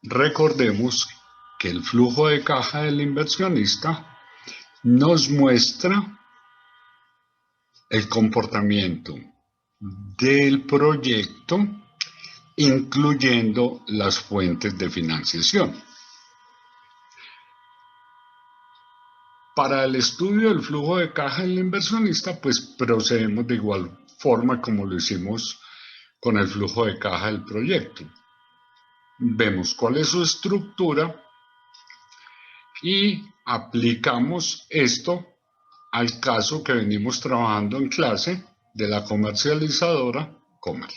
Recordemos que el flujo de caja del inversionista nos muestra el comportamiento del proyecto, incluyendo las fuentes de financiación. Para el estudio del flujo de caja del inversionista, pues procedemos de igual forma como lo hicimos con el flujo de caja del proyecto. Vemos cuál es su estructura y aplicamos esto al caso que venimos trabajando en clase de la comercializadora Comer.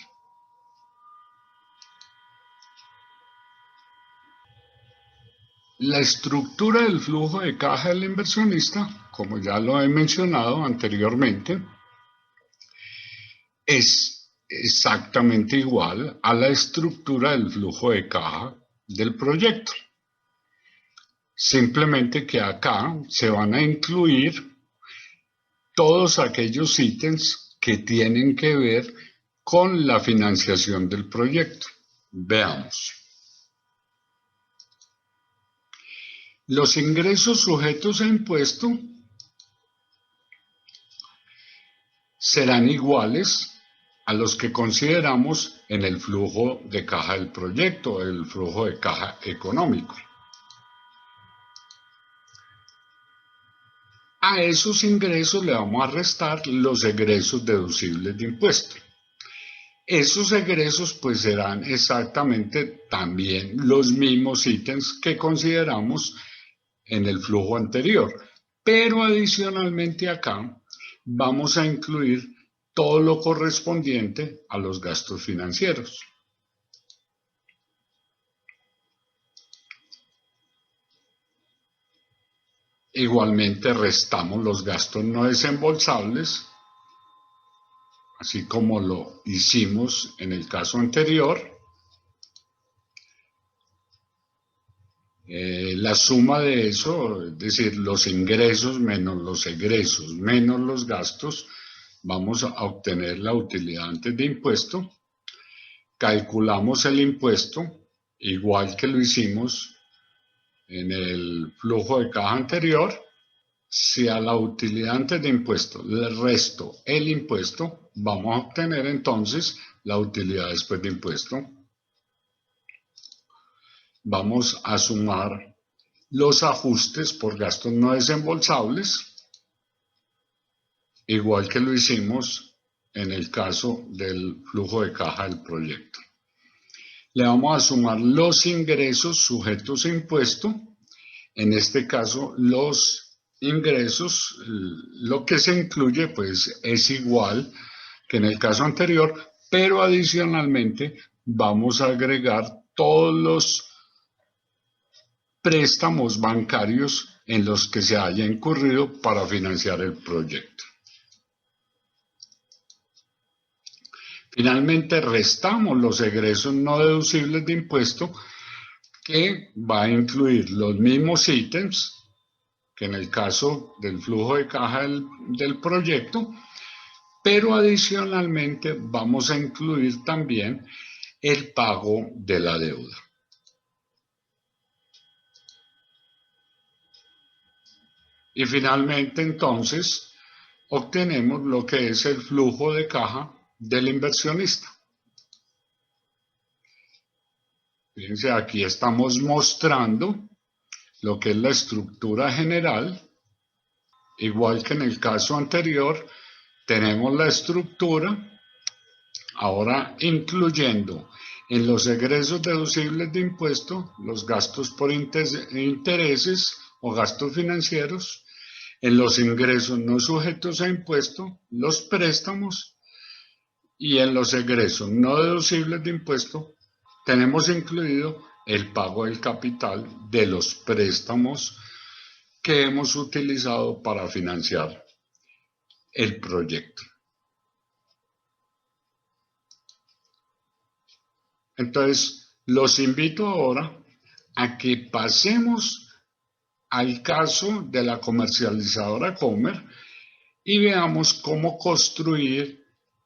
La estructura del flujo de caja del inversionista, como ya lo he mencionado anteriormente, es exactamente igual a la estructura del flujo de caja del proyecto. Simplemente que acá se van a incluir todos aquellos ítems que tienen que ver con la financiación del proyecto. Veamos. Los ingresos sujetos a impuesto serán iguales a los que consideramos en el flujo de caja del proyecto, el flujo de caja económico. A esos ingresos le vamos a restar los egresos deducibles de impuesto. Esos egresos pues serán exactamente también los mismos ítems que consideramos en el flujo anterior, pero adicionalmente acá vamos a incluir todo lo correspondiente a los gastos financieros. Igualmente restamos los gastos no desembolsables, así como lo hicimos en el caso anterior. La suma de eso, es decir, los ingresos menos los egresos menos los gastos, vamos a obtener la utilidad antes de impuesto. Calculamos el impuesto, igual que lo hicimos en el flujo de caja anterior. Si a la utilidad antes de impuesto le resto el impuesto, vamos a obtener entonces la utilidad después de impuesto. Vamos a sumar los ajustes por gastos no desembolsables, igual que lo hicimos en el caso del flujo de caja del proyecto. Le vamos a sumar los ingresos sujetos a impuesto, en este caso los ingresos, lo que se incluye pues es igual que en el caso anterior, pero adicionalmente vamos a agregar todos los préstamos bancarios en los que se haya incurrido para financiar el proyecto. Finalmente restamos los egresos no deducibles de impuesto, que va a incluir los mismos ítems que en el caso del flujo de caja del proyecto, pero adicionalmente vamos a incluir también el pago de la deuda. Y finalmente entonces obtenemos lo que es el flujo de caja del inversionista. Fíjense, aquí estamos mostrando lo que es la estructura general. Igual que en el caso anterior, tenemos la estructura, ahora incluyendo en los egresos deducibles de impuesto los gastos por intereses o gastos financieros, en los ingresos no sujetos a impuesto, los préstamos, y en los egresos no deducibles de impuesto tenemos incluido el pago del capital de los préstamos que hemos utilizado para financiar el proyecto. Entonces, los invito ahora a que pasemos al caso de la comercializadora Comer y veamos cómo construir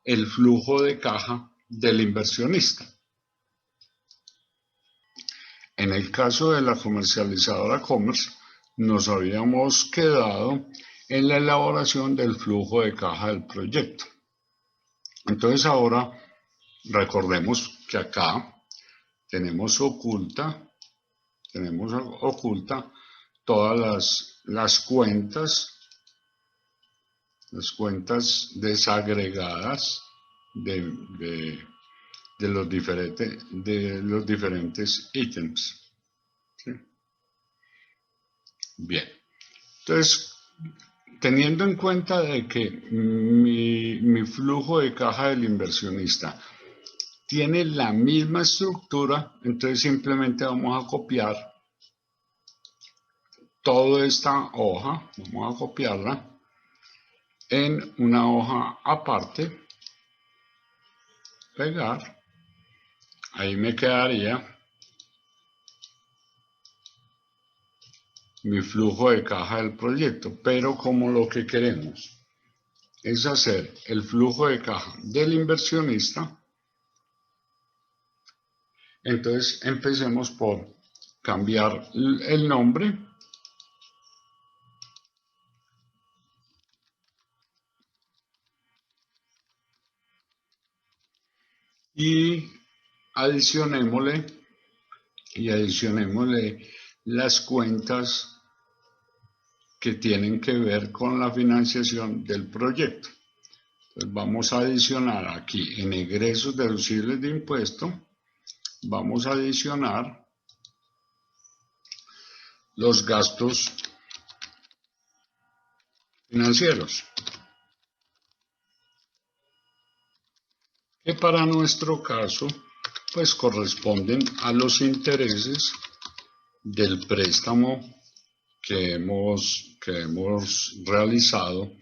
el flujo de caja del inversionista. En el caso de la comercializadora Commerce, nos habíamos quedado en la elaboración del flujo de caja del proyecto. Entonces ahora recordemos que acá tenemos oculta todas las cuentas desagregadas de los diferentes ítems. ¿Sí? Bien, entonces, teniendo en cuenta de que mi flujo de caja del inversionista tiene la misma estructura, entonces simplemente vamos a copiar toda esta hoja, vamos a copiarla en una hoja aparte, pegar, ahí me quedaría mi flujo de caja del proyecto, pero como lo que queremos es hacer el flujo de caja del inversionista, entonces empecemos por cambiar el nombre y adicionémosle las cuentas que tienen que ver con la financiación del proyecto. Entonces vamos a adicionar aquí en egresos deducibles de impuesto, vamos a adicionar los gastos financieros, que para nuestro caso pues corresponden a los intereses del préstamo que hemos realizado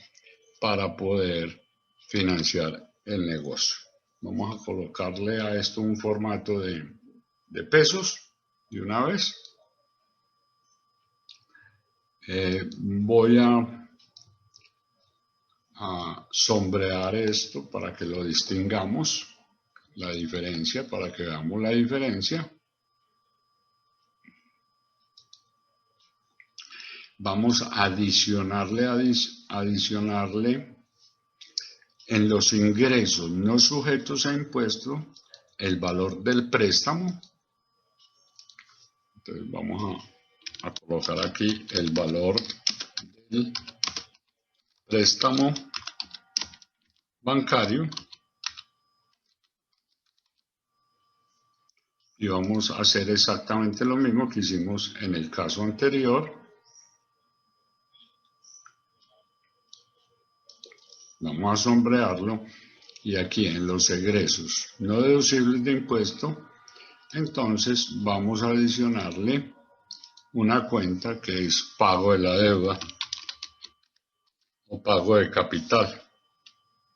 para poder financiar el negocio. Vamos a colocarle a esto un formato de pesos de una vez. Voy a sombrear esto para que lo distingamos, la diferencia, para que veamos la diferencia. Vamos a adicionarle en los ingresos no sujetos a impuesto el valor del préstamo. Entonces vamos a colocar aquí el valor del préstamo bancario y vamos a hacer exactamente lo mismo que hicimos en el caso anterior. Vamos a sombrearlo y aquí en los egresos no deducibles de impuesto, entonces vamos a adicionarle una cuenta que es pago de la deuda o pago de capital.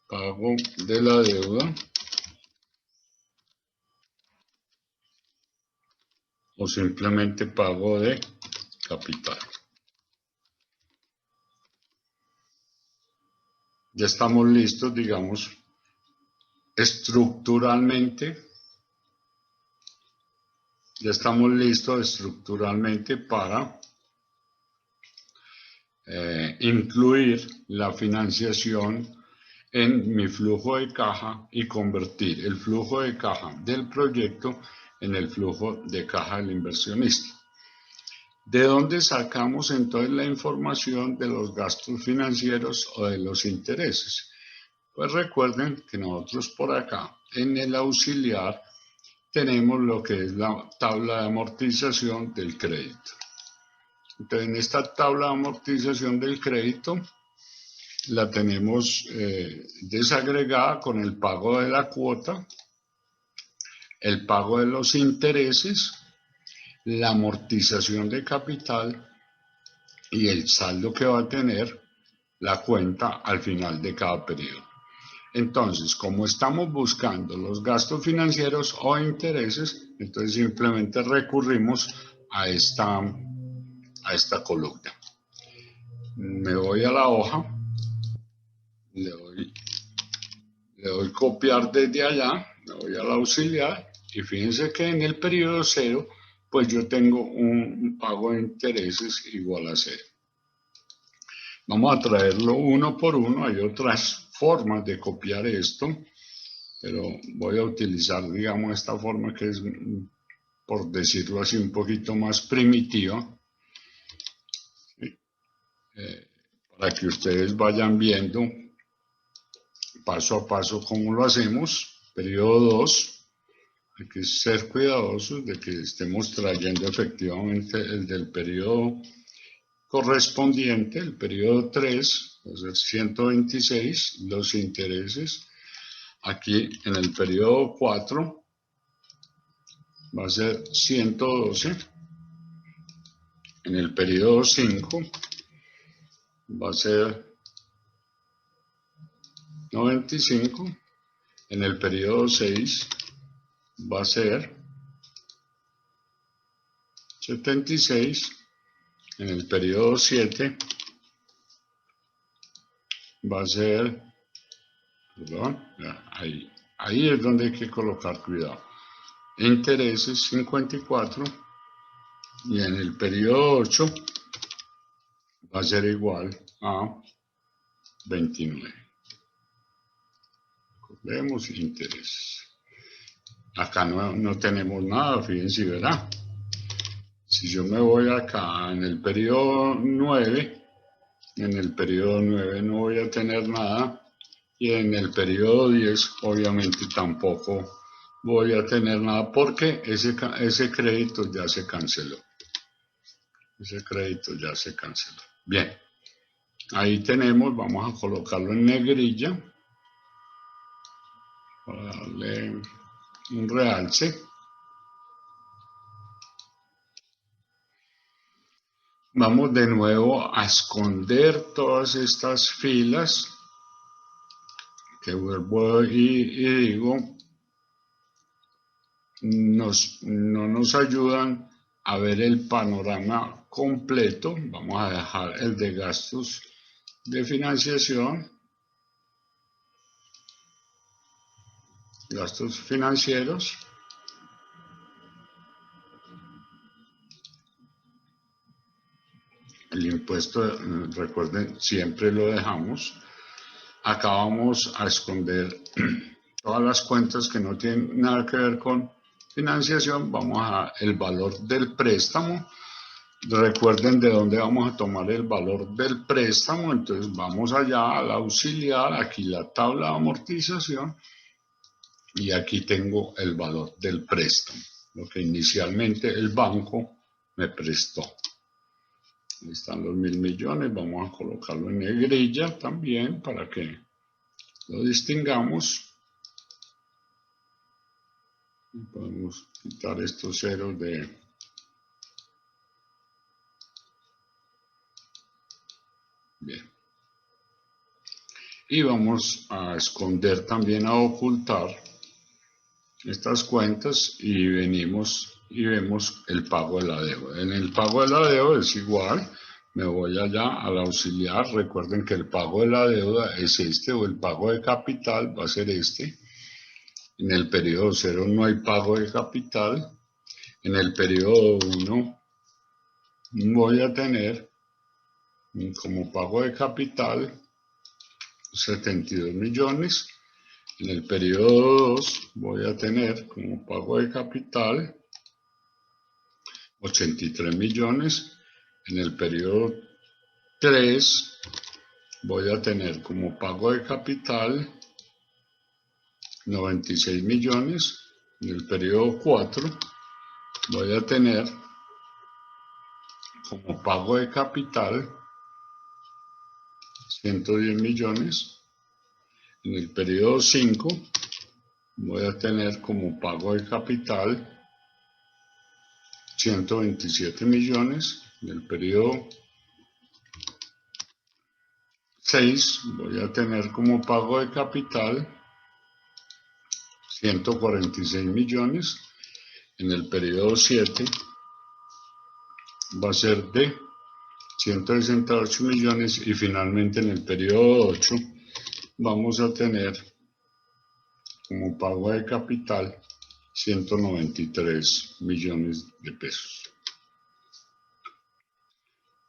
Pago de la deuda o simplemente pago de capital. Ya estamos listos, digamos, estructuralmente. Ya estamos listos estructuralmente para incluir la financiación en mi flujo de caja y convertir el flujo de caja del proyecto en el flujo de caja del inversionista. ¿De dónde sacamos entonces la información de los gastos financieros o de los intereses? Pues recuerden que nosotros por acá en el auxiliar tenemos lo que es la tabla de amortización del crédito. Entonces en esta tabla de amortización del crédito la tenemos desagregada con el pago de la cuota, el pago de los intereses, la amortización de capital y el saldo que va a tener la cuenta al final de cada periodo. Entonces, como estamos buscando los gastos financieros o intereses, entonces simplemente recurrimos a esta columna. Me voy a la hoja, le doy copiar desde allá, me voy al auxiliar y fíjense que en el periodo 0 pues yo tengo un pago de intereses igual a 0. Vamos a traerlo uno por uno. Hay otras formas de copiar esto, pero voy a utilizar, digamos, esta forma que es, por decirlo así, un poquito más primitiva, ¿sí? Para que ustedes vayan viendo paso a paso cómo lo hacemos. Periodo 2, hay que ser cuidadosos de que estemos trayendo efectivamente el del periodo correspondiente. El periodo 3 va a ser 126, los intereses. Aquí en el periodo 4 va a ser 112. En el periodo 5 va a ser 95. En el periodo 6 va a ser 76. En el periodo 7 va a ser, perdón, ahí es donde hay que colocar cuidado. Intereses 54. Y en el periodo 8 va a ser igual a 29. Vemos intereses. Acá no tenemos nada, fíjense, ¿verdad? Si yo me voy acá en el periodo 9, en el periodo 9 no voy a tener nada. Y en el periodo 10 obviamente tampoco voy a tener nada porque ese crédito ya se canceló. Ese crédito ya se canceló. Bien, ahí tenemos, vamos a colocarlo en negrilla para darle un realce. Vamos de nuevo a esconder todas estas filas que vuelvo y digo, no nos ayudan a ver el panorama completo. Vamos a dejar el de gastos de financiación, gastos financieros. El impuesto, recuerden, siempre lo dejamos. Acá vamos a esconder todas las cuentas que no tienen nada que ver con financiación. Vamos a el valor del préstamo. Recuerden de dónde vamos a tomar el valor del préstamo. Entonces vamos allá al auxiliar, aquí la tabla de amortización, y aquí tengo el valor del préstamo, lo que inicialmente el banco me prestó. Ahí están los 1.000 millones, vamos a colocarlo en negrilla también para que lo distingamos. Y podemos quitar estos ceros de... Bien. Y vamos a esconder también, a ocultar estas cuentas, y venimos y vemos el pago de la deuda. En el pago de la deuda es igual, me voy allá al auxiliar. Recuerden que el pago de la deuda es este, o el pago de capital va a ser este. En el periodo 0 no hay pago de capital. En el periodo 1 voy a tener como pago de capital 72 millones. En el periodo 2 voy a tener como pago de capital 83 millones. En el periodo 3 voy a tener como pago de capital 96 millones. En el periodo 4 voy a tener como pago de capital 110 millones. En el periodo 5 voy a tener como pago de capital 127 millones. En el periodo 6 voy a tener como pago de capital 146 millones. En el periodo 7 va a ser de 168 millones. Y finalmente en el periodo 8 vamos a tener como pago de capital 193 millones de pesos.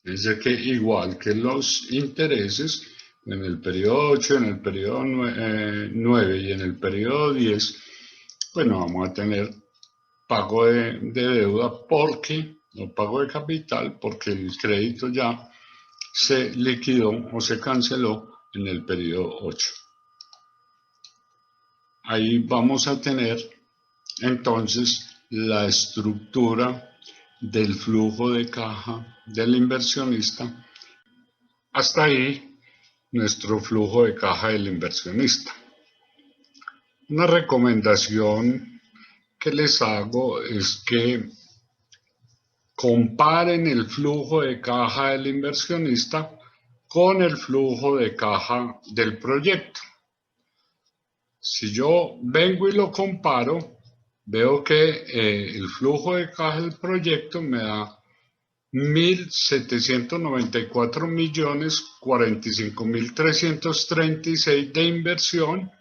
Dice que igual que los intereses, en el periodo 8, en el periodo 9 y en el periodo 10, bueno, vamos a tener pago de deuda porque, no pago de capital, porque el crédito ya se liquidó o se canceló en el periodo 8. Ahí vamos a tener entonces la estructura del flujo de caja del inversionista. Hasta ahí nuestro flujo de caja del inversionista. Una recomendación que les hago es que comparen el flujo de caja del inversionista con el flujo de caja del proyecto. Si yo vengo y lo comparo, veo que el flujo de caja del proyecto me da 1.794.045.336 de inversión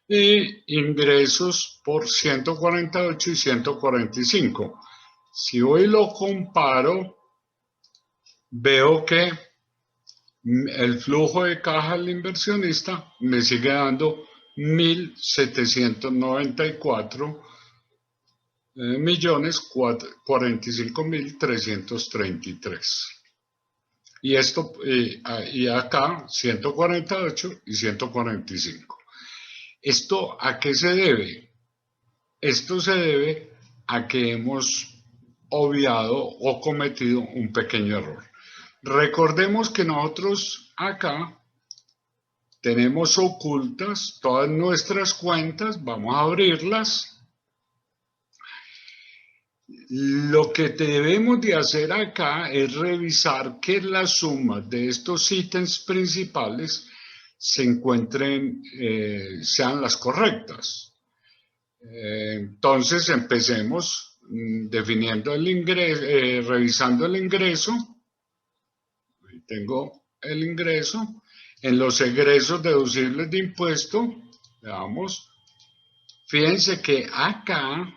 y ingresos por 148 y 145. Si hoy lo comparo, veo que el flujo de caja del inversionista me sigue dando 1.794.045.333. Y esto, y acá 148 y 145. ¿Esto a qué se debe? Esto se debe a que hemos obviado o cometido un pequeño error. Recordemos que nosotros acá tenemos ocultas todas nuestras cuentas, vamos a abrirlas. Lo que debemos de hacer acá es revisar que las sumas de estos ítems principales se encuentren, sean las correctas. Entonces empecemos definiendo el ingreso, revisando el ingreso. Ahí tengo el ingreso. En los egresos deducibles de impuesto, veamos, fíjense que acá,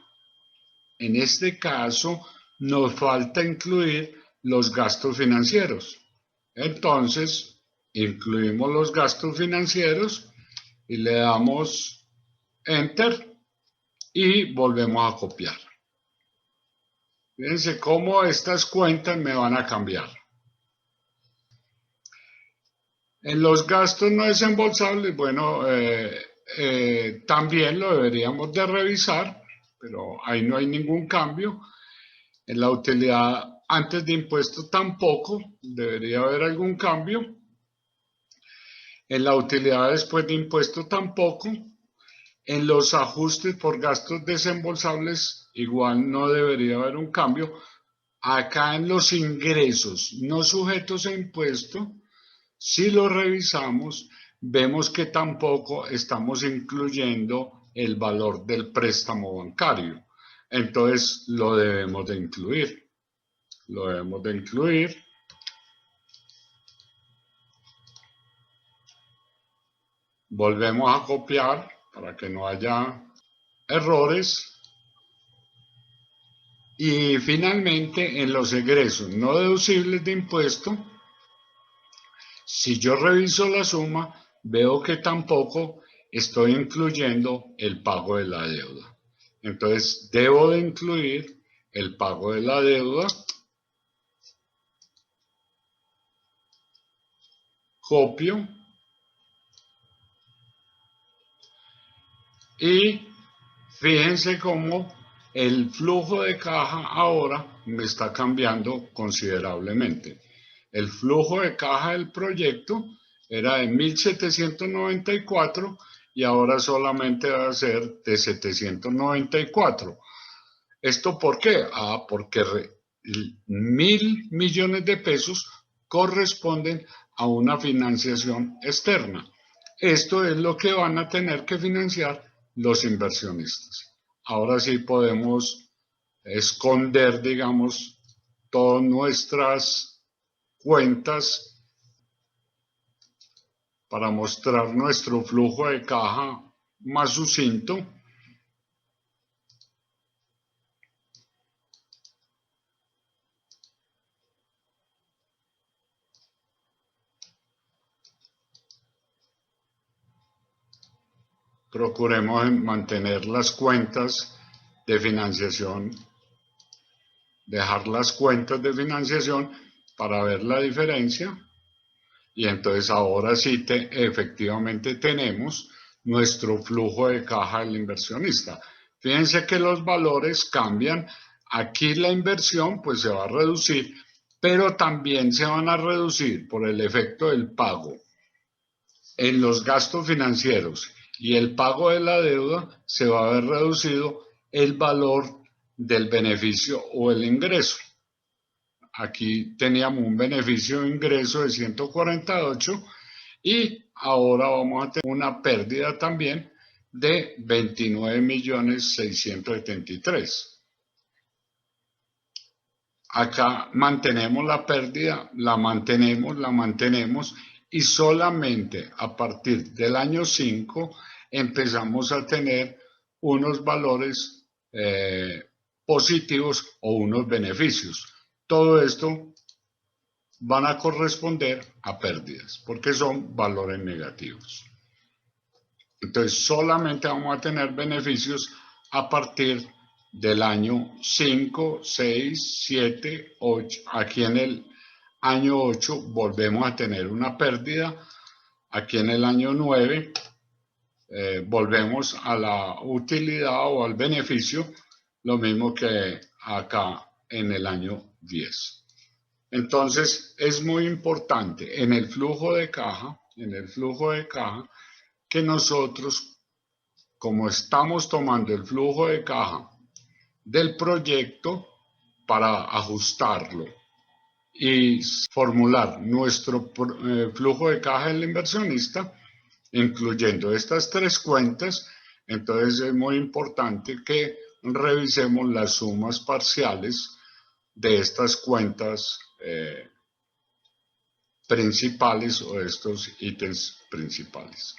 en este caso, nos falta incluir los gastos financieros. Entonces, incluimos los gastos financieros y le damos Enter y volvemos a copiar. Fíjense cómo estas cuentas me van a cambiar. En los gastos no desembolsables, bueno, también lo deberíamos de revisar, pero ahí no hay ningún cambio. En la utilidad antes de impuesto tampoco, debería haber algún cambio. En la utilidad después de impuesto tampoco. En los ajustes por gastos desembolsables igual no debería haber un cambio. Acá en los ingresos no sujetos a impuesto, si lo revisamos, vemos que tampoco estamos incluyendo el valor del préstamo bancario. Entonces lo debemos de incluir. Lo debemos de incluir. Volvemos a copiar para que no haya errores. Y finalmente en los egresos no deducibles de impuesto, si yo reviso la suma, veo que tampoco estoy incluyendo el pago de la deuda. Entonces debo de incluir el pago de la deuda. Copio. Y fíjense cómo el flujo de caja ahora me está cambiando considerablemente. El flujo de caja del proyecto era de 1.794 y ahora solamente va a ser de 794. ¿Esto por qué? Porque 1.000 millones de pesos corresponden a una financiación externa. Esto es lo que van a tener que financiar los inversionistas. Ahora sí podemos esconder, digamos, todas nuestras cuentas para mostrar nuestro flujo de caja más sucinto. procuremos mantener las cuentas de financiación, dejar las cuentas de financiación para ver la diferencia. Y entonces ahora sí efectivamente tenemos nuestro flujo de caja del inversionista. Fíjense que los valores cambian. Aquí la inversión pues se va a reducir, pero también se van a reducir por el efecto del pago en los gastos financieros y el pago de la deuda. Se va a ver reducido el valor del beneficio o el ingreso. Aquí teníamos un beneficio de ingreso de 148 y ahora vamos a tener una pérdida también de 29.673.000. Acá mantenemos la pérdida, la mantenemos y solamente a partir del año 5 empezamos a tener unos valores positivos o unos beneficios. Todo esto van a corresponder a pérdidas porque son valores negativos. Entonces solamente vamos a tener beneficios a partir del año 5, 6, 7, 8. Aquí en el año 8 volvemos a tener una pérdida. Aquí en el año 9 volvemos a la utilidad o al beneficio, lo mismo que acá en el año 10. Entonces es muy importante en el flujo de caja, que nosotros, como estamos tomando el flujo de caja del proyecto para ajustarlo y formular nuestro flujo de caja del inversionista, incluyendo estas tres cuentas, entonces es muy importante que revisemos las sumas parciales de estas cuentas principales o estos ítems principales.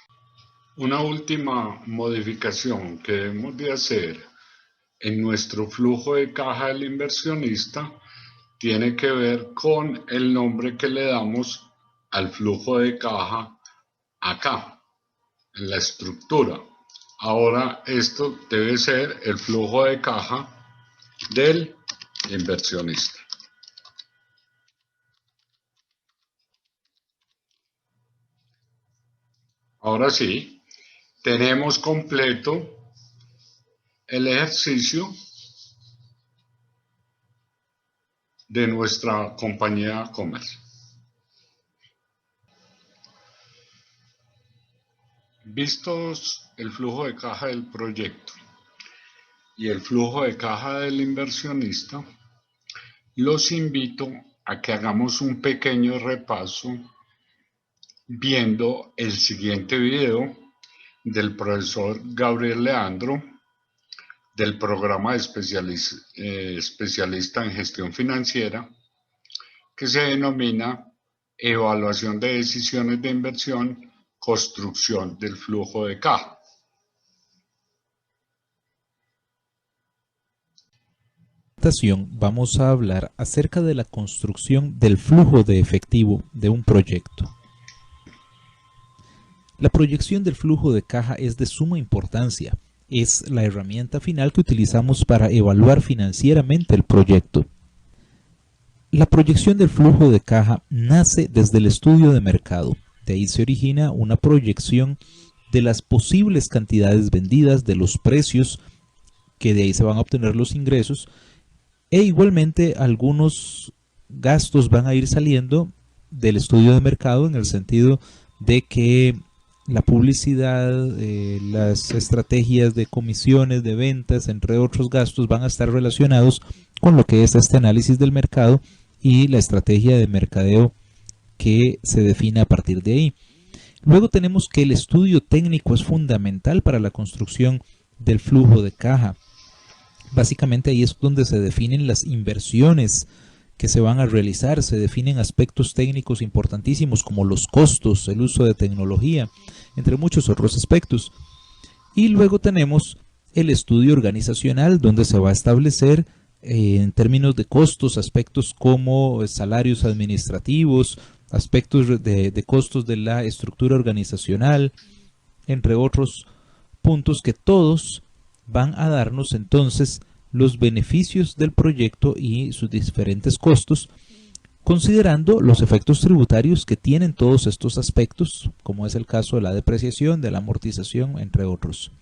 Una última modificación que debemos de hacer en nuestro flujo de caja del inversionista tiene que ver con el nombre que le damos al flujo de caja acá, en la estructura. Ahora esto debe ser el flujo de caja del inversionista. Ahora sí, tenemos completo el ejercicio de nuestra compañía comercial. Vistos el flujo de caja del proyecto y el flujo de caja del inversionista, los invito a que hagamos un pequeño repaso viendo el siguiente video del profesor Gabriel Leandro del programa de especialista en gestión financiera, que se denomina Evaluación de decisiones de inversión, construcción del flujo de caja. Vamos a hablar acerca de la construcción del flujo de efectivo de un proyecto. La proyección del flujo de caja es de suma importancia. Es la herramienta final que utilizamos para evaluar financieramente el proyecto. La proyección del flujo de caja nace desde el estudio de mercado. De ahí se origina una proyección de las posibles cantidades vendidas, de los precios, que de ahí se van a obtener los ingresos, e igualmente algunos gastos van a ir saliendo del estudio de mercado en el sentido de que la publicidad, las estrategias de comisiones, de ventas, entre otros gastos, van a estar relacionados con lo que es este análisis del mercado y la estrategia de mercadeo que se define a partir de ahí. Luego tenemos que el estudio técnico es fundamental para la construcción del flujo de caja. Básicamente ahí es donde se definen las inversiones que se van a realizar, se definen aspectos técnicos importantísimos como los costos, el uso de tecnología, entre muchos otros aspectos. Y luego tenemos el estudio organizacional, donde se va a establecer en términos de costos, aspectos como salarios administrativos, aspectos de costos de la estructura organizacional, entre otros puntos que todos van a darnos entonces los beneficios del proyecto y sus diferentes costos, considerando los efectos tributarios que tienen todos estos aspectos, como es el caso de la depreciación, de la amortización, entre otros.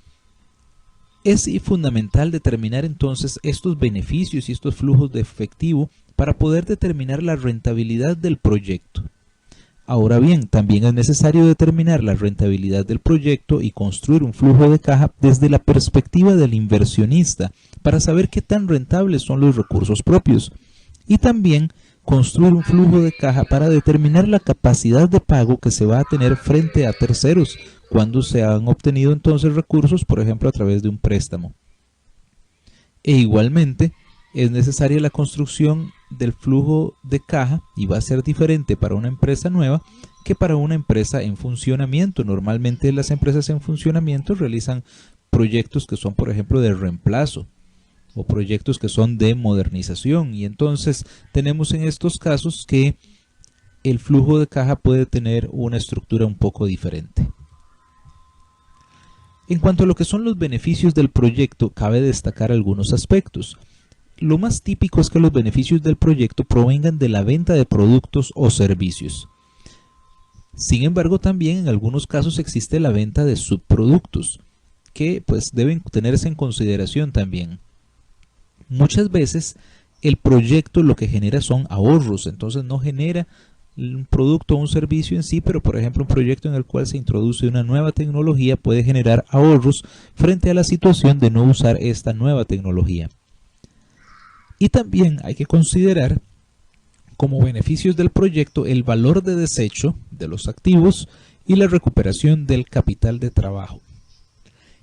Es fundamental determinar entonces estos beneficios y estos flujos de efectivo para poder determinar la rentabilidad del proyecto. Ahora bien, también es necesario determinar la rentabilidad del proyecto y construir un flujo de caja desde la perspectiva del inversionista para saber qué tan rentables son los recursos propios, y también construir un flujo de caja para determinar la capacidad de pago que se va a tener frente a terceros cuando se han obtenido entonces recursos, por ejemplo, a través de un préstamo. E igualmente, es necesaria la construcción del flujo de caja y va a ser diferente para una empresa nueva que para una empresa en funcionamiento. Normalmente las empresas en funcionamiento realizan proyectos que son, por ejemplo, de reemplazo o proyectos que son de modernización, y entonces tenemos en estos casos que el flujo de caja puede tener una estructura un poco diferente. En cuanto a lo que son los beneficios del proyecto, cabe destacar algunos aspectos. Lo más típico es que los beneficios del proyecto provengan de la venta de productos o servicios. Sin embargo, también en algunos casos existe la venta de subproductos, que pues deben tenerse en consideración también. Muchas veces el proyecto lo que genera son ahorros, entonces no genera un producto o un servicio en sí, pero por ejemplo un proyecto en el cual se introduce una nueva tecnología puede generar ahorros frente a la situación de no usar esta nueva tecnología. Y también hay que considerar como beneficios del proyecto el valor de desecho de los activos y la recuperación del capital de trabajo.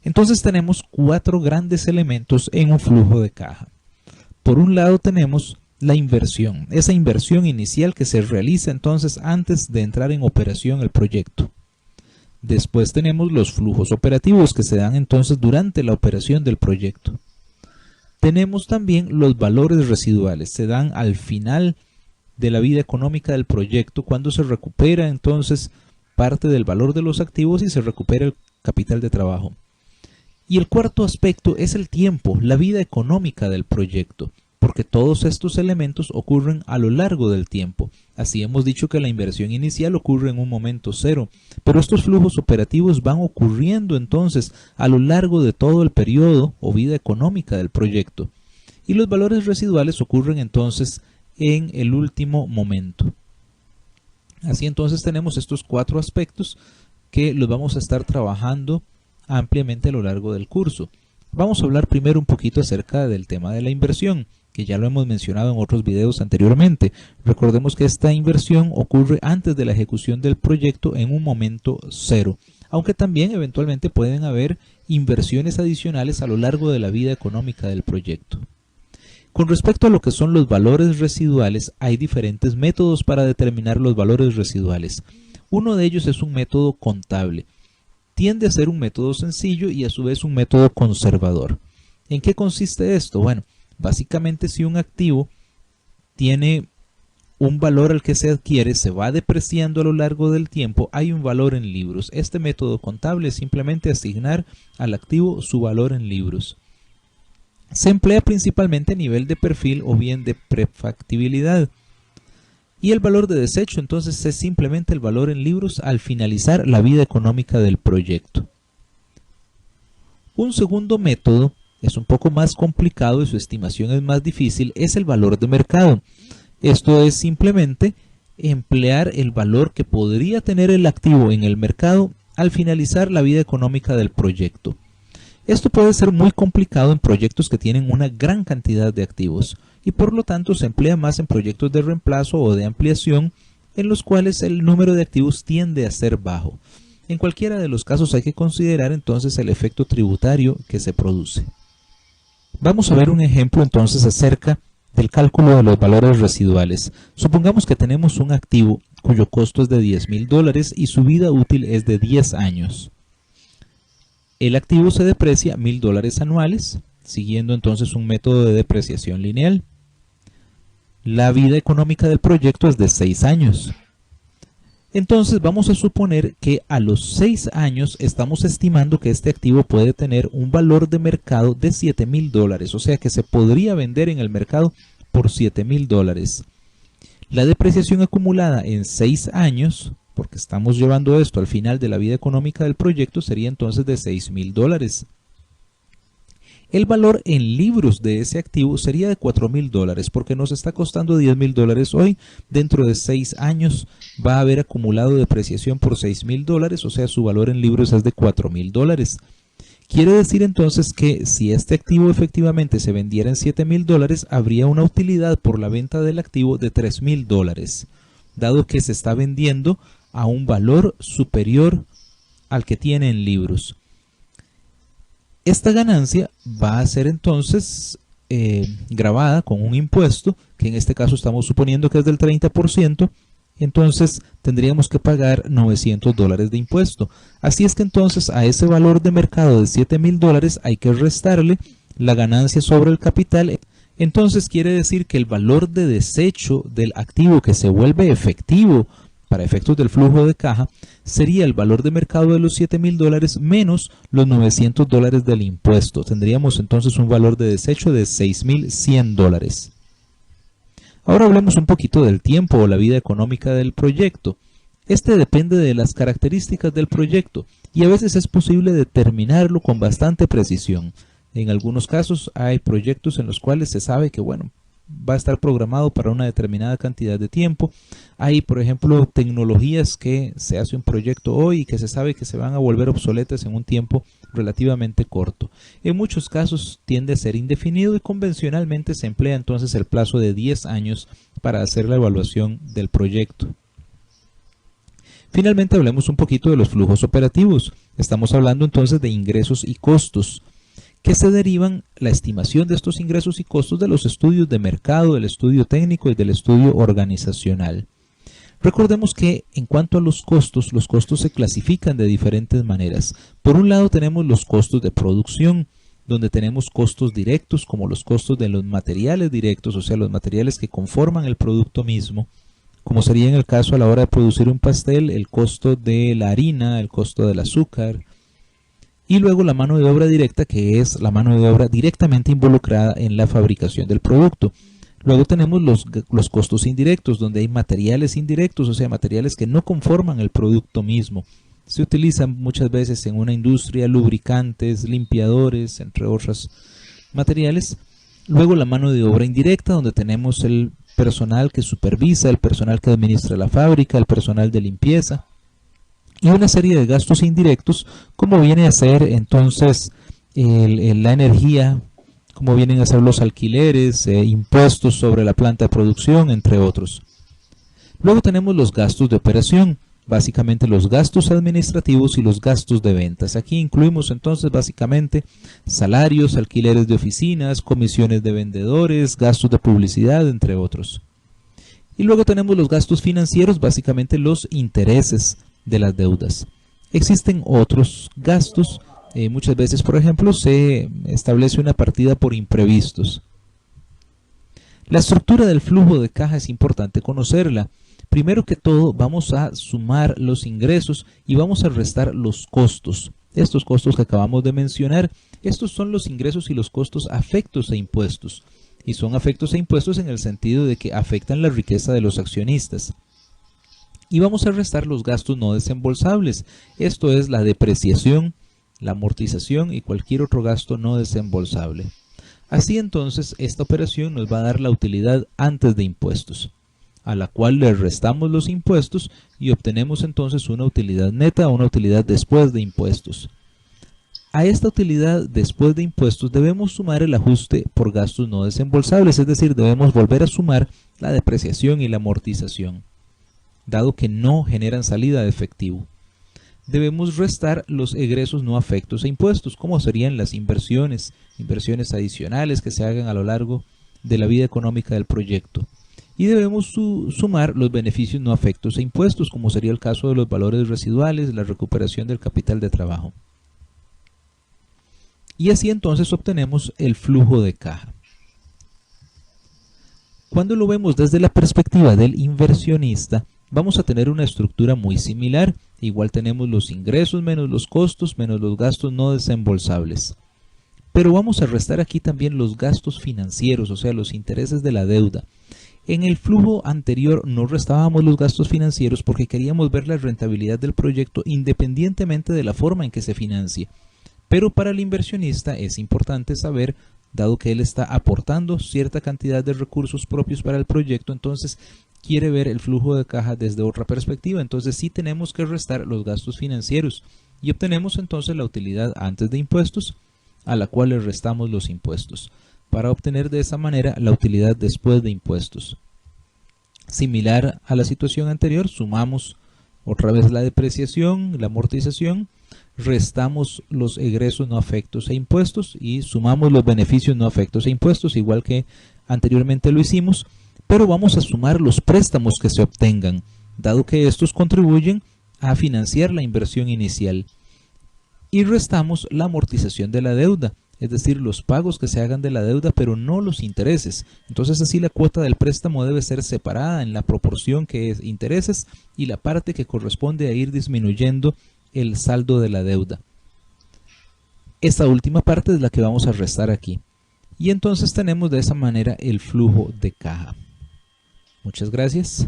Entonces tenemos 4 grandes elementos en un flujo de caja. Por un lado tenemos la inversión, esa inversión inicial que se realiza entonces antes de entrar en operación el proyecto. Después tenemos los flujos operativos que se dan entonces durante la operación del proyecto. Tenemos también los valores residuales, se dan al final de la vida económica del proyecto cuando se recupera entonces parte del valor de los activos y se recupera el capital de trabajo. Y el cuarto aspecto es el tiempo, la vida económica del proyecto, porque todos estos elementos ocurren a lo largo del tiempo. Así hemos dicho que la inversión inicial ocurre en un momento cero, pero estos flujos operativos van ocurriendo entonces a lo largo de todo el periodo o vida económica del proyecto. Y los valores residuales ocurren entonces en el último momento. Así entonces tenemos estos 4 aspectos que los vamos a estar trabajando ampliamente a lo largo del curso. Vamos a hablar primero un poquito acerca del tema de la inversión, que ya lo hemos mencionado en otros videos anteriormente. Recordemos que esta inversión ocurre antes de la ejecución del proyecto en un momento cero, aunque también eventualmente pueden haber inversiones adicionales a lo largo de la vida económica del proyecto. Con respecto a lo que son los valores residuales, hay diferentes métodos para determinar los valores residuales. Uno de ellos es un método contable. Tiende a ser un método sencillo y a su vez un método conservador. ¿En qué consiste esto? Bueno, básicamente si un activo tiene un valor al que se adquiere, se va depreciando a lo largo del tiempo, hay un valor en libros. Este método contable es simplemente asignar al activo su valor en libros. Se emplea principalmente a nivel de perfil o bien de prefactibilidad. Y el valor de desecho entonces es simplemente el valor en libros al finalizar la vida económica del proyecto. Un segundo método es un poco más complicado y su estimación es más difícil, es el valor de mercado. Esto es simplemente emplear el valor que podría tener el activo en el mercado al finalizar la vida económica del proyecto. Esto puede ser muy complicado en proyectos que tienen una gran cantidad de activos y por lo tanto se emplea más en proyectos de reemplazo o de ampliación en los cuales el número de activos tiende a ser bajo. En cualquiera de los casos hay que considerar entonces el efecto tributario que se produce. Vamos a ver un ejemplo entonces acerca del cálculo de los valores residuales. Supongamos que tenemos un activo cuyo costo es de $10,000 y su vida útil es de 10 años. El activo se deprecia $1,000 anuales, siguiendo entonces un método de depreciación lineal. La vida económica del proyecto es de 6 años. Entonces vamos a suponer que a los 6 años estamos estimando que este activo puede tener un valor de mercado de $7,000, o sea que se podría vender en el mercado por $7,000. La depreciación acumulada en 6 años, porque estamos llevando esto al final de la vida económica del proyecto, sería entonces de $6,000. El valor en libros de ese activo sería de $4,000 porque nos está costando $10,000 hoy. Dentro de 6 años va a haber acumulado depreciación por $6,000, o sea su valor en libros es de $4,000. Quiere decir entonces que si este activo efectivamente se vendiera en $7,000, habría una utilidad por la venta del activo de $3,000, dado que se está vendiendo a un valor superior al que tiene en libros. Esta ganancia va a ser entonces grabada con un impuesto, que en este caso estamos suponiendo que es del 30%, entonces tendríamos que pagar $900 de impuesto. Así es que entonces a ese valor de mercado de $7,000 hay que restarle la ganancia sobre el capital. Entonces quiere decir que el valor de desecho del activo que se vuelve efectivo para efectos del flujo de caja sería el valor de mercado de los $7,000 menos los $900 del impuesto. Tendríamos entonces un valor de desecho de $6,100. Ahora hablemos un poquito del tiempo o la vida económica del proyecto. Este depende de las características del proyecto y a veces es posible determinarlo con bastante precisión. En algunos casos hay proyectos en los cuales se sabe que, bueno, va a estar programado para una determinada cantidad de tiempo. Hay, por ejemplo, tecnologías que se hace un proyecto hoy y que se sabe que se van a volver obsoletas en un tiempo relativamente corto. En muchos casos tiende a ser indefinido y convencionalmente se emplea entonces el plazo de 10 años para hacer la evaluación del proyecto. Finalmente hablemos un poquito de los flujos operativos. Estamos hablando entonces de ingresos y costos, que se derivan la estimación de estos ingresos y costos de los estudios de mercado, del estudio técnico y del estudio organizacional. Recordemos que en cuanto a los costos se clasifican de diferentes maneras. Por un lado tenemos los costos de producción, donde tenemos costos directos como los costos de los materiales directos, o sea, los materiales que conforman el producto mismo, como sería en el caso a la hora de producir un pastel, el costo de la harina, el costo del azúcar. Y luego la mano de obra directa, que es la mano de obra directamente involucrada en la fabricación del producto. Luego tenemos los costos indirectos, donde hay materiales indirectos, o sea, materiales que no conforman el producto mismo. Se utilizan muchas veces en una industria, lubricantes, limpiadores, entre otros materiales. Luego la mano de obra indirecta, donde tenemos el personal que supervisa, el personal que administra la fábrica, el personal de limpieza. Y una serie de gastos indirectos, como viene a ser entonces la energía, como vienen a ser los alquileres, impuestos sobre la planta de producción, entre otros. Luego tenemos los gastos de operación, básicamente los gastos administrativos y los gastos de ventas. Aquí incluimos entonces básicamente salarios, alquileres de oficinas, comisiones de vendedores, gastos de publicidad, entre otros. Y luego tenemos los gastos financieros, básicamente los intereses de las deudas. Existen otros gastos, muchas veces por ejemplo se establece una partida por imprevistos. La estructura del flujo de caja es importante conocerla. Primero que todo vamos a sumar los ingresos y vamos a restar los costos. Estos costos que acabamos de mencionar, estos son los ingresos y los costos afectos a impuestos. Y son afectos a impuestos en el sentido de que afectan la riqueza de los accionistas. Y vamos a restar los gastos no desembolsables. Esto es la depreciación, la amortización y cualquier otro gasto no desembolsable. Así entonces, esta operación nos va a dar la utilidad antes de impuestos, a la cual le restamos los impuestos y obtenemos entonces una utilidad neta o una utilidad después de impuestos. A esta utilidad después de impuestos debemos sumar el ajuste por gastos no desembolsables, es decir, debemos volver a sumar la depreciación y la amortización, dado que no generan salida de efectivo. Debemos restar los egresos no afectos a impuestos, como serían las inversiones adicionales que se hagan a lo largo de la vida económica del proyecto. Y debemos sumar los beneficios no afectos a impuestos, como sería el caso de los valores residuales, la recuperación del capital de trabajo. Y así entonces obtenemos el flujo de caja. Cuando lo vemos desde la perspectiva del inversionista, vamos a tener una estructura muy similar. Igual tenemos los ingresos menos los costos menos los gastos no desembolsables. Pero vamos a restar aquí también los gastos financieros, o sea, los intereses de la deuda. En el flujo anterior no restábamos los gastos financieros porque queríamos ver la rentabilidad del proyecto independientemente de la forma en que se financie. Pero para el inversionista es importante saber, dado que él está aportando cierta cantidad de recursos propios para el proyecto, entonces quiere ver el flujo de caja desde otra perspectiva. Entonces sí tenemos que restar los gastos financieros y obtenemos entonces la utilidad antes de impuestos, a la cual le restamos los impuestos, para obtener de esa manera la utilidad después de impuestos. Similar a la situación anterior, sumamos otra vez la depreciación, la amortización, restamos los egresos no afectos a impuestos y sumamos los beneficios no afectos a impuestos, igual que anteriormente lo hicimos, pero vamos a sumar los préstamos que se obtengan, dado que estos contribuyen a financiar la inversión inicial. Y restamos la amortización de la deuda, es decir, los pagos que se hagan de la deuda, pero no los intereses. Entonces así la cuota del préstamo debe ser separada en la proporción que es intereses y la parte que corresponde a ir disminuyendo el saldo de la deuda. Esta última parte es la que vamos a restar aquí. Y entonces tenemos de esa manera el flujo de caja. Muchas gracias.